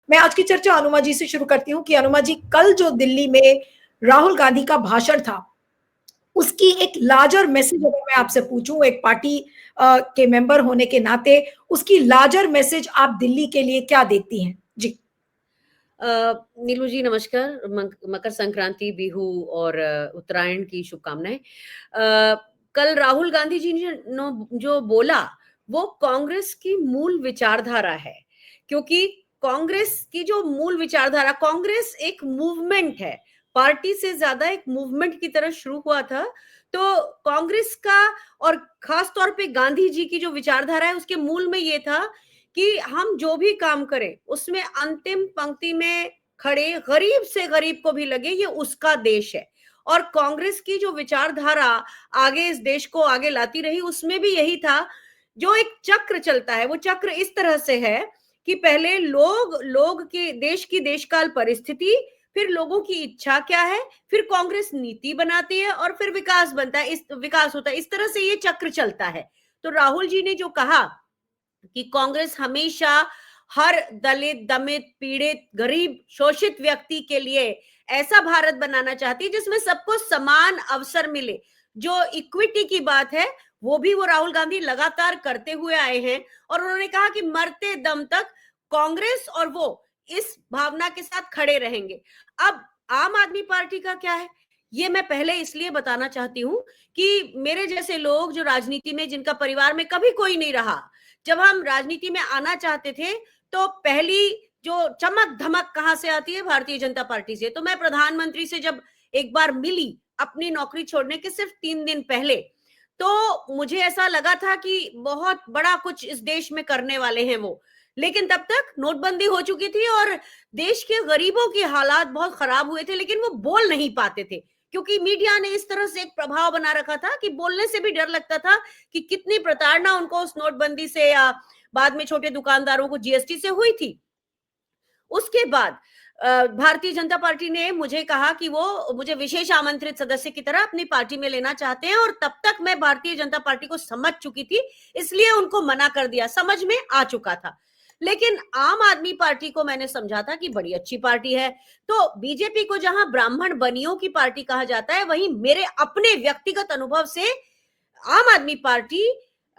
मैं आज की चर्चा अनुमा जी से शुरू करती हूँ कि अनुमा जी, कल जो दिल्ली में राहुल गांधी का भाषण था, उसकी एक लार्जर मैसेज अगर मैं आपसे पूछूं, एक पार्टी के मेंबर होने के नाते, उसकी लार्जर मैसेज आप दिल्ली के लिए क्या देखती हैं? जी। नीलू जी नमस्कार। मकर संक्रांति, बिहू और उत्तरायण की शुभकामनाएं। कल राहुल गांधी जी ने जो बोला वो कांग्रेस की मूल विचारधारा है, क्योंकि कांग्रेस की जो मूल विचारधारा, कांग्रेस एक मूवमेंट है, पार्टी से ज्यादा एक मूवमेंट की तरह शुरू हुआ था। तो कांग्रेस का और खास तौर पे गांधी जी की जो विचारधारा है उसके मूल में ये था कि हम जो भी काम करें उसमें अंतिम पंक्ति में खड़े गरीब से गरीब को भी लगे ये उसका देश है। और कांग्रेस की जो विचारधारा आगे इस देश को आगे लाती रही उसमें भी यही था। जो एक चक्र चलता है वो चक्र इस तरह से है कि पहले लोग के देश की देशकाल परिस्थिति, फिर लोगों की इच्छा क्या है, फिर कांग्रेस नीति बनाती है और फिर विकास बनता है, इस विकास होता है। इस तरह से ये चक्र चलता है। तो राहुल जी ने जो कहा कि कांग्रेस हमेशा हर दलित, दमित, पीड़ित, गरीब, शोषित व्यक्ति के लिए ऐसा भारत बनाना चाहती है जिसमें सबको समान अवसर मिले। जो इक्विटी की बात है वो भी वो राहुल गांधी लगातार करते हुए आए हैं और उन्होंने कहा कि मरते दम तक कांग्रेस और वो इस भावना के साथ खड़े रहेंगे। अब आम आदमी पार्टी का क्या है ये मैं पहले इसलिए बताना चाहती हूं कि मेरे जैसे लोग जो राजनीति में, जिनका परिवार में कभी कोई नहीं रहा, जब हम राजनीति में आना चाहते थे तो पहली जो चमक धमक कहां से आती है? भारतीय जनता पार्टी से। तो मैं प्रधानमंत्री से जब एक बार मिली अपनी नौकरी छोड़ने के सिर्फ 3 दिन पहले, तो मुझे ऐसा लगा था कि बहुत बड़ा कुछ इस देश में करने वाले हैं वो। लेकिन तब तक नोटबंदी हो चुकी थी और देश के गरीबों के हालात बहुत खराब हुए थे, लेकिन वो बोल नहीं पाते थे क्योंकि मीडिया ने इस तरह से एक प्रभाव बना रखा था कि बोलने से भी डर लगता था कि कितनी प्रताड़ना उनको उस नोटबंदी से या बाद में छोटे दुकानदारों को जीएसटी से हुई थी। उसके बाद भारतीय जनता पार्टी ने मुझे कहा कि वो मुझे विशेष आमंत्रित सदस्य की तरह अपनी पार्टी में लेना चाहते हैं और तब तक मैं भारतीय जनता पार्टी को समझ चुकी थी, इसलिए उनको मना कर दिया, समझ में आ चुका था। लेकिन आम आदमी पार्टी को मैंने समझा था कि बड़ी अच्छी पार्टी है। तो बीजेपी को जहां ब्राह्मण बनियों की पार्टी कहा जाता है, वहीं मेरे अपने व्यक्तिगत अनुभव से आम आदमी पार्टी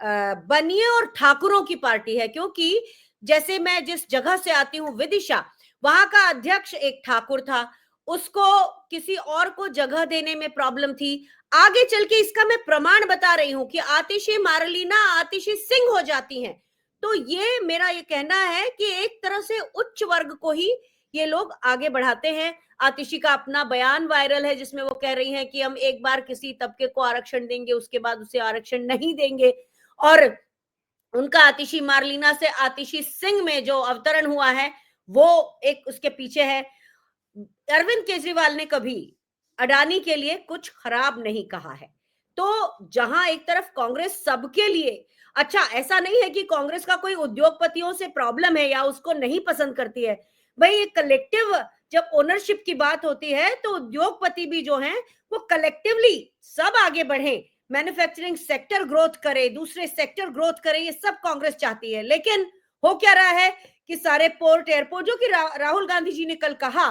बनिए और ठाकुरों की पार्टी है। क्योंकि जैसे मैं जिस जगह से आती हूँ विदिशा, वहां का अध्यक्ष एक ठाकुर था, उसको किसी और को जगह देने में प्रॉब्लम थी। आगे चल के इसका मैं प्रमाण बता रही हूं कि आतिशी मारलीना आतिशी सिंह हो जाती हैं। तो ये मेरा ये कहना है कि एक तरह से उच्च वर्ग को ही ये लोग आगे बढ़ाते हैं। आतिशी का अपना बयान वायरल है जिसमें वो कह रही हैं कि हम एक बार किसी तबके को आरक्षण देंगे, उसके बाद उसे आरक्षण नहीं देंगे। और उनका आतिशी मारलीना से आतिशी सिंह में जो अवतरण हुआ है वो एक उसके पीछे है। अरविंद केजरीवाल ने कभी अडानी के लिए कुछ खराब नहीं कहा है। तो जहां एक तरफ कांग्रेस सबके लिए, अच्छा ऐसा नहीं है कि कांग्रेस का कोई उद्योगपतियों से प्रॉब्लम है या उसको नहीं पसंद करती है। भाई एक कलेक्टिव जब ओनरशिप की बात होती है तो उद्योगपति भी जो हैं वो कलेक्टिवली सब आगे बढ़े, मैन्युफैक्चरिंग सेक्टर ग्रोथ करे, दूसरे सेक्टर ग्रोथ करे, ये सब कांग्रेस चाहती है। लेकिन हो क्या रहा है कि सारे पोर्ट, एयरपोर्ट, जो कि राहुल गांधी जी ने कल कहा,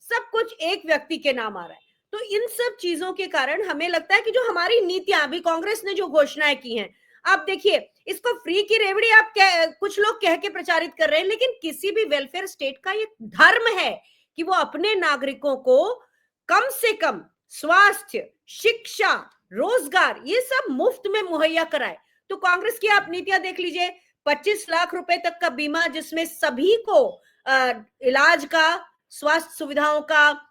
सब कुछ एक व्यक्ति के नाम आ रहा है। तो इन सब चीजों के कारण हमें लगता है कि जो हमारी नीतियां, अभी कांग्रेस ने जो घोषणाएं की हैं, आप देखिए इसको फ्री की रेवड़ी आप कुछ लोग कह के प्रचारित कर रहे हैं, लेकिन किसी भी वेलफेयर स्टेट का ये धर्म है कि वो अपने नागरिकों को कम से कम स्वास्थ्य, शिक्षा, रोजगार ये सब मुफ्त में मुहैया कराए। तो कांग्रेस की आप नीतियां देख लीजिए, 25 लाख रुपए तक का बीमा जिसमें सभी को इलाज का, स्वास्थ्य सुविधाओं का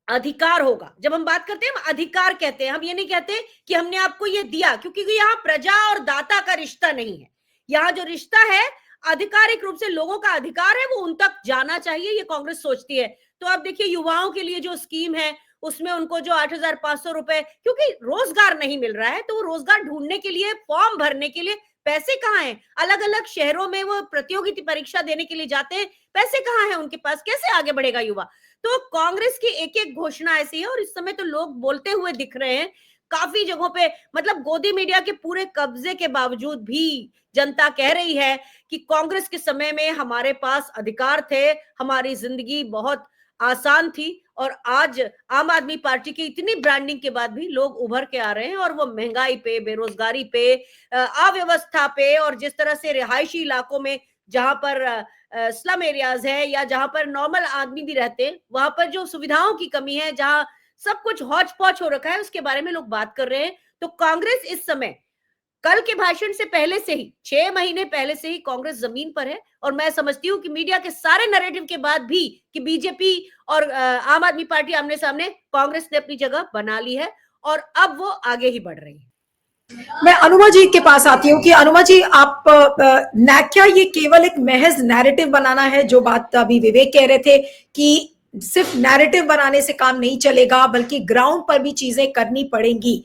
अधिकार होगा। जब हम बात करते हैं हम अधिकार कहते हैं, हम ये नहीं कहते कि हमने आपको ये दिया, क्योंकि यहाँ प्रजा और दाता का रिश्ता नहीं है। यहाँ जो रिश्ता है आधिकारिक रूप से लोगों का अधिकार है, वो उन तक जाना चाहिए, ये कांग्रेस सोचती है। तो आप देखिए युवाओं के लिए जो स्कीम है उसमें उनको जो 8,500 रुपए, क्योंकि रोजगार नहीं मिल रहा है तो वो रोजगार ढूंढने के लिए, फॉर्म भरने के लिए पैसे कहाँ हैं? अलग अलग शहरों में वो प्रतियोगिता परीक्षा देने के लिए जाते हैं, पैसे कहाँ हैं उनके पास? कैसे आगे बढ़ेगा युवा? तो कांग्रेस की एक एक घोषणा ऐसी है और इस समय तो लोग बोलते हुए दिख रहे हैं। काफी जगहों पे, मतलब गोदी मीडिया के पूरे कब्जे के बावजूद भी जनता कह रही है कि कांग्रेस के समय में हमारे पास अधिकार थे, हमारी जिंदगी बहुत आसान थी। और आज आम आदमी पार्टी की इतनी ब्रांडिंग के बाद भी लोग उभर के आ रहे हैं, और वो महंगाई पे, बेरोजगारी पे, अव्यवस्था पे, और जिस तरह से रिहायशी इलाकों में जहां पर स्लम एरियाज है या जहां पर नॉर्मल आदमी भी रहते हैं, वहां पर जो सुविधाओं की कमी है, जहां सब कुछ हौच पौच हो रखा है, उसके बारे में लोग बात कर रहे हैं। तो कांग्रेस इस समय, कल के भाषण से पहले से ही, 6 महीने पहले से ही कांग्रेस जमीन पर है। और मैं समझती हूं कि मीडिया के सारे नैरेटिव के बाद भी कि बीजेपी और आम आदमी पार्टी आमने सामने, कांग्रेस ने अपनी जगह बना ली है और अब वो आगे ही बढ़ रही है। मैं अनुमा जी के पास आती हूँ कि अनुमा जी, आप क्या ये केवल एक महज नैरेटिव बनाना है, जो बात अभी विवेक कह रहे थे कि सिर्फ नैरेटिव बनाने से काम नहीं चलेगा, बल्कि ग्राउंड पर भी चीजें करनी पड़ेंगी?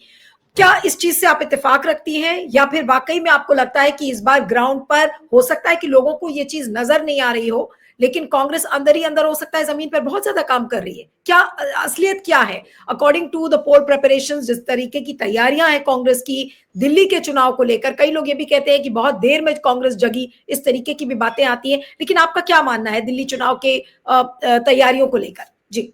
क्या इस चीज से आप इत्तेफाक रखती हैं, या फिर वाकई में आपको लगता है कि इस बार ग्राउंड पर हो सकता है कि लोगों को ये चीज नजर नहीं आ रही हो, लेकिन कांग्रेस अंदर ही अंदर हो सकता है जमीन पर बहुत ज्यादा काम कर रही है? क्या असलियत क्या है according to the poll preparation? जिस तरीके की तैयारियां हैं कांग्रेस की दिल्ली के चुनाव को लेकर, कई लोग ये भी कहते हैं कि बहुत देर में कांग्रेस जगी, इस तरीके की भी बातें आती हैं। लेकिन आपका क्या मानना है दिल्ली चुनाव के तैयारियों को लेकर? जी।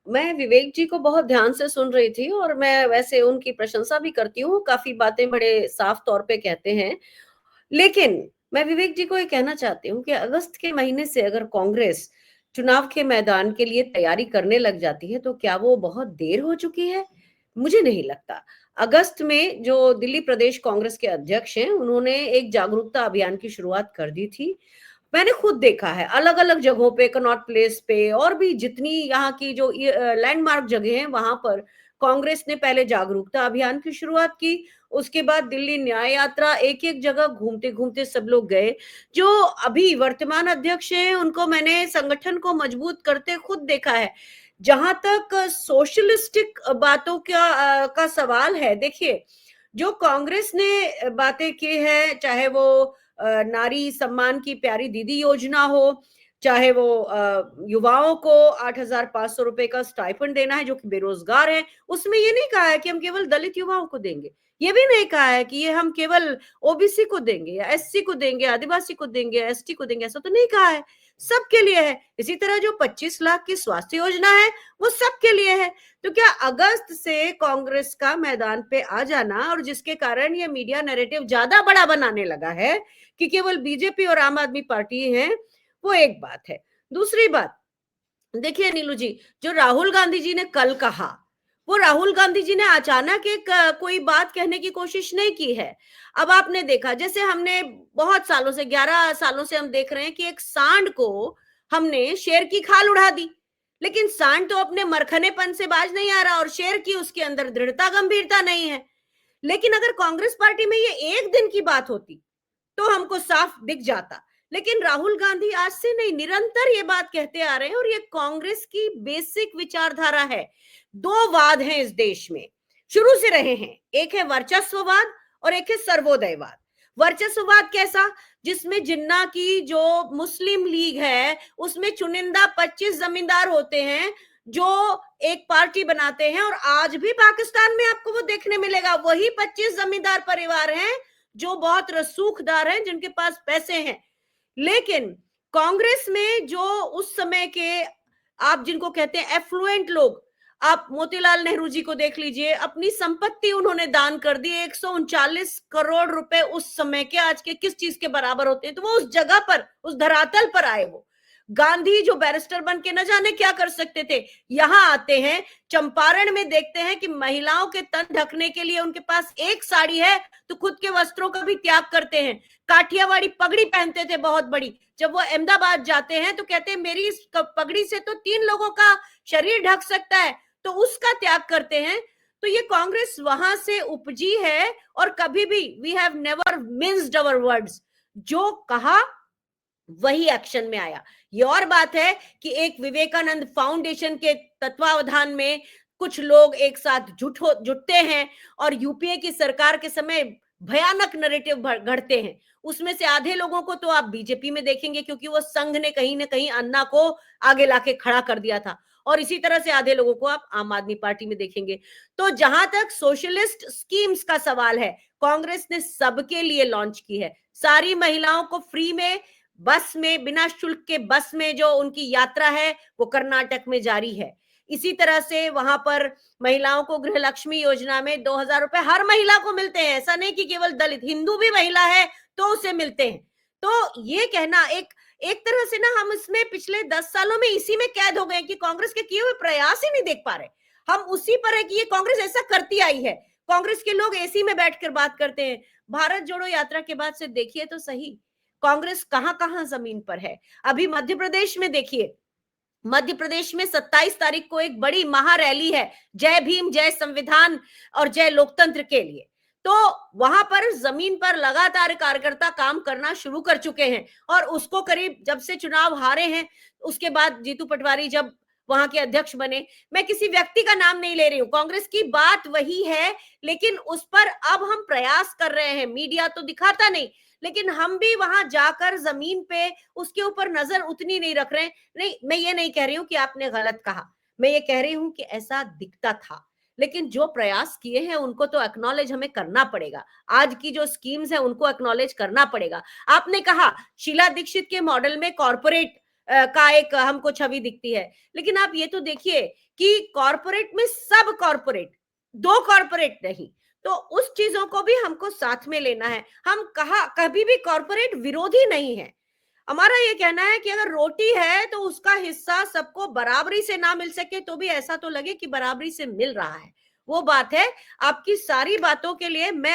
मैं विवेक जी को बहुत ध्यान से सुन रही थी, और मैं वैसे उनकी प्रशंसा भी करती हूँ, काफी बातें बड़े साफ तौर पे कहते हैं। लेकिन मैं विवेक जी को ये कहना चाहती हूँ कि अगस्त के महीने से अगर कांग्रेस चुनाव के मैदान के लिए तैयारी करने लग जाती है, तो क्या वो बहुत देर हो चुकी है? मुझे नहीं लगता। अगस्त में जो दिल्ली प्रदेश कांग्रेस के अध्यक्ष हैं, उन्होंने एक जागरूकता अभियान की शुरुआत कर दी थी। मैंने खुद देखा है अलग अलग जगहों पे, कनॉट प्लेस पे, और भी जितनी यहाँ की जो लैंडमार्क जगह हैं, वहां पर कांग्रेस ने पहले जागरूकता अभियान की शुरुआत की। उसके बाद दिल्ली न्याय यात्रा, एक एक जगह घूमते घूमते सब लोग गए। जो अभी वर्तमान अध्यक्ष हैं, उनको मैंने संगठन को मजबूत करते खुद देखा है। जहां तक सोशलिस्टिक बातों का सवाल है, देखिए, जो कांग्रेस ने बातें की है, चाहे वो नारी सम्मान की प्यारी दीदी योजना हो, चाहे वो युवाओं को 8,500 रुपए का स्टाइपेंड देना है जो कि बेरोजगार है, उसमें ये नहीं कहा है कि हम केवल दलित युवाओं को देंगे। ये भी नहीं कहा है कि ये हम केवल ओबीसी को देंगे या एससी को देंगे, आदिवासी को देंगे, एसटी को देंगे, ऐसा तो नहीं कहा है। सबके लिए है। इसी तरह जो 25 लाख की स्वास्थ्य योजना है, वो सबके लिए है। तो क्या अगस्त से कांग्रेस का मैदान पे आ जाना, और जिसके कारण ये मीडिया नैरेटिव ज्यादा बड़ा बनाने लगा है कि केवल बीजेपी और आम आदमी पार्टी है, वो एक बात है। दूसरी बात, देखिए नीलू जी, जो राहुल गांधी जी ने कल कहा, वो राहुल गांधी जी ने अचानक एक कोई बात कहने की कोशिश नहीं की है। अब आपने देखा, जैसे हमने बहुत सालों से, 11 सालों से हम देख रहे हैं कि एक सांड को हमने शेर की खाल उड़ा दी, लेकिन सांड तो अपने मरखनेपन से बाज नहीं आ रहा, और शेर की उसके अंदर दृढ़ता गंभीरता नहीं है। लेकिन अगर कांग्रेस पार्टी में ये एक दिन की बात होती तो हमको साफ दिख जाता। लेकिन राहुल गांधी आज से नहीं, निरंतर ये बात कहते आ रहे हैं, और ये कांग्रेस की बेसिक विचारधारा है। दो वाद हैं इस देश में, शुरू से रहे हैं, एक है वर्चस्ववाद और एक है सर्वोदयवाद। वर्चस्ववाद कैसा? जिसमें जिन्ना की जो मुस्लिम लीग है, उसमें चुनिंदा 25 जमींदार होते हैं जो एक पार्टी बनाते हैं, और आज भी पाकिस्तान में आपको वो देखने मिलेगा। वही 25 जमींदार परिवार हैं जो बहुत रसूखदार हैं, जिनके पास पैसे हैं। लेकिन कांग्रेस में जो उस समय के, आप जिनको कहते हैं एफ्लुएंट लोग, आप मोतीलाल नेहरू जी को देख लीजिए, अपनी संपत्ति उन्होंने दान कर दी, 139 करोड़ रुपए उस समय के, आज के किस चीज के बराबर होते हैं। तो वो उस जगह पर, उस धरातल पर आए। वो गांधी जो बैरिस्टर बन के न जाने क्या कर सकते थे, यहां आते हैं, चंपारण में देखते हैं कि महिलाओं के तन ढकने के लिए उनके पास एक साड़ी है, तो खुद के वस्त्रों का भी त्याग करते हैं। काठियावाड़ी पगड़ी पहनते थे बहुत बड़ी, जब वो अहमदाबाद जाते हैं तो कहते हैं मेरी इस पगड़ी से तो 3 लोगों का शरीर ढक सकता है, तो उसका त्याग करते हैं। तो ये कांग्रेस वहां से उपजी है, और कभी भी we have never minced our words. जो कहा वही एक्शन में आया। ये और बात है कि एक विवेकानंद फाउंडेशन के तत्वावधान में कुछ लोग एक साथ जुटते हैं, और यूपीए की सरकार के समय भयानक नैरेटिव घड़ते हैं। उसमें से आधे लोगों को तो आप बीजेपी में देखेंगे, क्योंकि वो संघ ने कहीं ना कहीं अन्ना को आगे लाके खड़ा कर दिया था, और इसी तरह से आधे लोगों को आप आम आदमी पार्टी में देखेंगे। तो जहां तक सोशलिस्ट स्कीम्स का सवाल है, कांग्रेस ने सबके लिए लॉन्च की है। सारी महिलाओं को फ्री में बस में, बिना शुल्क के बस में जो उनकी यात्रा है वो कर्नाटक में जारी है। इसी तरह से वहां पर महिलाओं को गृह लक्ष्मी योजना में 2,000 रुपए हर महिला को मिलते हैं। ऐसा नहीं कि केवल दलित, हिंदू भी महिला है तो उसे मिलते हैं। तो ये कहना एक एक तरह से ना, हम इसमें पिछले 10 सालों में इसी में कैद हो गए कि कांग्रेस के किए हुए प्रयास ही नहीं देख पा रहे। हम उसी पर है कि ये कांग्रेस ऐसा करती आई है। कांग्रेस के लोग एसी में बैठकर बात करते हैं। भारत जोड़ो यात्रा के बाद से देखिए तो सही, कांग्रेस कहां कहां जमीन पर है। अभी मध्य प्रदेश में देखिए, मध्य प्रदेश में 27 तारीख को एक बड़ी महारैली है, जय भीम, जय संविधान और जय लोकतंत्र के लिए। तो वहां पर जमीन पर लगातार कार्यकर्ता काम करना शुरू कर चुके हैं और उसको करीब जब से चुनाव हारे हैं उसके बाद जीतू पटवारी जब वहां के अध्यक्ष बने, मैं किसी व्यक्ति का नाम नहीं ले रही हूं, कांग्रेस की बात वही है, लेकिन उस पर अब हम प्रयास कर रहे हैं। मीडिया तो दिखाता नहीं, लेकिन हम भी वहां जाकर जमीन पे उसके ऊपर नजर उतनी नहीं रख रहे हैं। नहीं, मैं ये नहीं कह रही हूं कि आपने गलत कहा, मैं ये कह रही हूं कि ऐसा दिखता था, लेकिन जो प्रयास किए हैं उनको तो एक्नॉलेज हमें करना पड़ेगा। आज की जो स्कीम्स है उनको एक्नॉलेज करना पड़ेगा। आपने कहा शीला दीक्षित के मॉडल में कॉर्पोरेट का एक हमको छवि दिखती है, लेकिन आप ये तो देखिए कि कॉर्पोरेट में सब कॉर्पोरेट, दो कॉर्पोरेट नहीं, तो उस चीजों को भी हमको साथ में लेना है। हम कभी भी कॉर्पोरेट विरोधी नहीं है। हमारा ये कहना है कि अगर रोटी है तो उसका हिस्सा सबको बराबरी से ना मिल सके तो भी ऐसा तो लगे कि बराबरी से मिल रहा है, वो बात है। आपकी सारी बातों के लिए मैं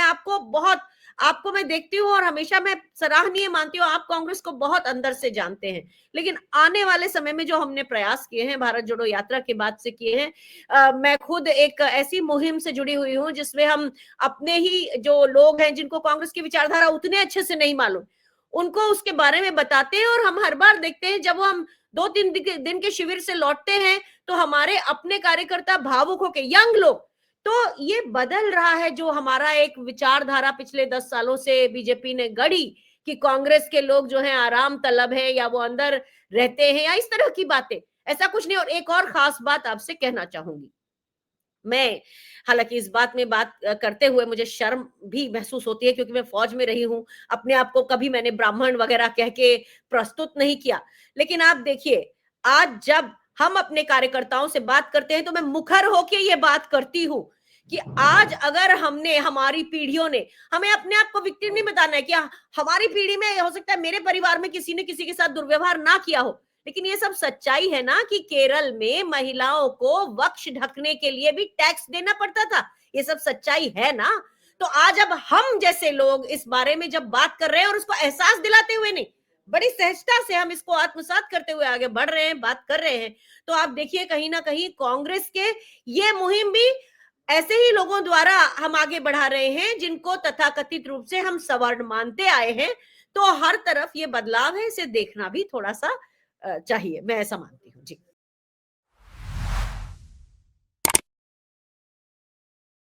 आपको मैं देखती हूँ और हमेशा मैं सराहनीय मानती हूँ। आप कांग्रेस को बहुत अंदर से जानते हैं, लेकिन आने वाले समय में जो हमने प्रयास किए हैं भारत जोड़ो यात्रा के बाद से किए हैं, मैं खुद एक ऐसी मुहिम से जुड़ी हुई हूँ जिसमें हम अपने ही जो लोग हैं जिनको कांग्रेस की विचारधारा उतने अच्छे से नहीं मालूम, उनको उसके बारे में बताते हैं। और हम हर बार देखते हैं जब हम 2-3 दिन के शिविर से लौटते हैं तो हमारे अपने कार्यकर्ता भावुक होके, यंग लोग, तो ये बदल रहा है जो हमारा एक विचारधारा पिछले 10 सालों से बीजेपी ने गढ़ी कि कांग्रेस के लोग जो हैं आराम तलब है या वो अंदर रहते हैं या इस तरह की बातें, ऐसा कुछ नहीं। और एक और खास बात आपसे कहना चाहूंगी, मैं हालांकि इस बात में बात करते हुए मुझे शर्म भी महसूस होती है क्योंकि मैं फौज में रही हूं, अपने आप को कभी मैंने ब्राह्मण वगैरह कह के प्रस्तुत नहीं किया, लेकिन आप देखिए आज जब हम अपने कार्यकर्ताओं से बात करते हैं तो मैं मुखर होके ये बात करती हूं कि आज अगर हमने, हमारी पीढ़ियों ने, हमें अपने आप को विक्टिम नहीं बताना है कि हमारी पीढ़ी में हो सकता है मेरे परिवार में किसी ने किसी के साथ दुर्व्यवहार ना किया हो, लेकिन ये सब सच्चाई है ना कि केरल में महिलाओं को वक्ष ढकने के लिए भी टैक्स देना पड़ता था। ये सब सच्चाई है ना। तो आज अब हम जैसे लोग इस बारे में जब बात कर रहे हैं और उसको एहसास दिलाते हुए नहीं, बड़ी सहजता से हम इसको आत्मसात करते हुए आगे बढ़ रहे हैं, बात कर रहे हैं, तो आप देखिए कहीं ना कहीं कांग्रेस के ये मुहिम भी ऐसे ही लोगों द्वारा हम आगे बढ़ा रहे हैं जिनको तथाकथित रूप से हम सवर्ण मानते आए हैं। तो हर तरफ ये बदलाव है, इसे देखना भी थोड़ा सा चाहिए, मैं ऐसा मानती हूँ जी।